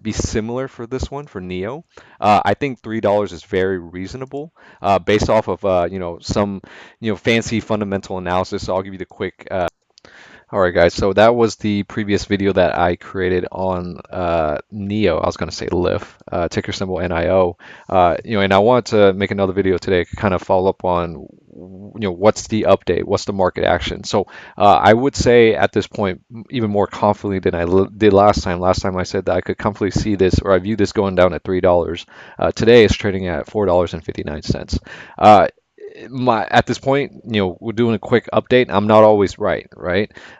be similar for this one for NIO. I think $3 is very reasonable based off of some fancy fundamental analysis. So I'll give you the quick. All right, guys. So that was the previous video that I created on NIO. I was going to say LIF, ticker symbol NIO. And I wanted to make another video today to kind of follow up on, what's the update, what's the market action. So I would say at this point, even more confidently than did last time. Last time I said that I could comfortably see this, or I view this going down at $3. Today it's trading at $4.59. At this point, we're doing a quick update. I'm not always right?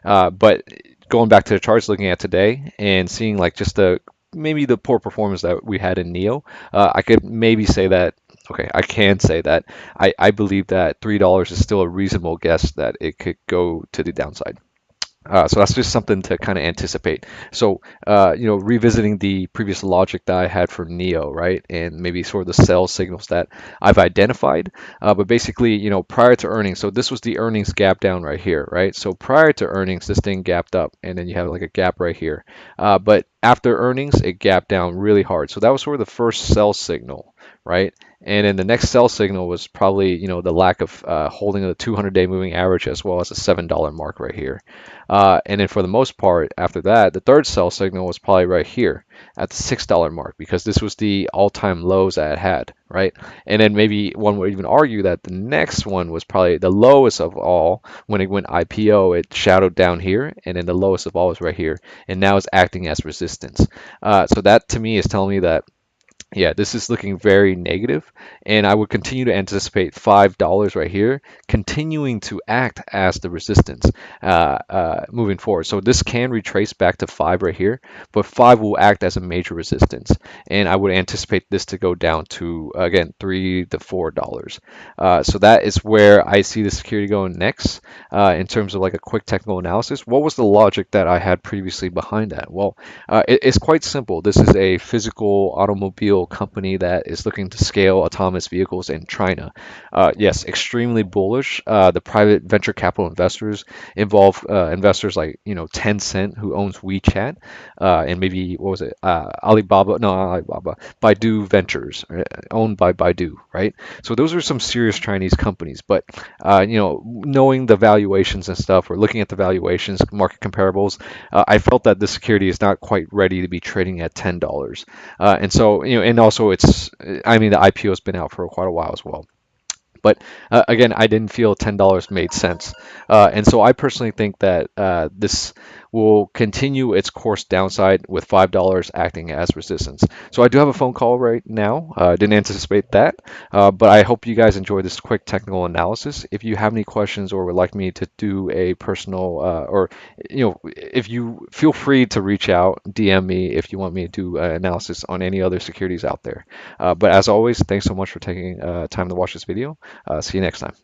But going back to the charts, looking at today and seeing like just maybe the poor performance that we had in NEO, I could maybe say that. Okay, I can say that I believe that $3 is still a reasonable guess that it could go to the downside. So that's just something to kind of anticipate. So, revisiting the previous logic that I had for NEO, right, and maybe sort of the sell signals that I've identified. But basically, prior to earnings, so this was the earnings gap down right here, right? So prior to earnings, this thing gapped up, and then you have like a gap right here. But after earnings, it gapped down really hard. So that was sort of the first sell signal, right? And then the next sell signal was probably, the lack of holding of the 200-day moving average as well as a $7 mark right here. And then for the most part, after that, the third sell signal was probably right here at the $6 mark because this was the all-time lows that it had, right? And then maybe one would even argue that the next one was probably the lowest of all. When it went IPO, it shadowed down here, and then the lowest of all was right here, and now it's acting as resistance. So that to me is telling me that yeah, this is looking very negative, and I would continue to anticipate $5 right here, continuing to act as the resistance moving forward. So this can retrace back to 5 right here, but 5 will act as a major resistance, and I would anticipate this to go down to, again, $3 to $4. So that is where I see the security going next in terms of like a quick technical analysis. What was the logic that I had previously behind that? Well, it's quite simple. This is a physical automobile company that is looking to scale autonomous vehicles in China. Yes, extremely bullish. The private venture capital investors involve investors like Tencent, who owns WeChat, and maybe what was it? Alibaba? No, not Alibaba. Baidu Ventures, owned by Baidu, right? So those are some serious Chinese companies. But knowing the valuations and stuff, or looking at the valuations, market comparables, I felt that this security is not quite ready to be trading at $10. And so, and also I mean, the IPO has been out for quite a while as well. But again, I didn't feel $10 made sense. And so I personally think that this will continue its course downside with $5 acting as resistance. So I do have a phone call right now. Didn't anticipate that. But I hope you guys enjoy this quick technical analysis. If you have any questions or would like me to do a personal or if you feel free to reach out, DM me if you want me to do analysis on any other securities out there. But as always, thanks so much for taking time to watch this video. See you next time.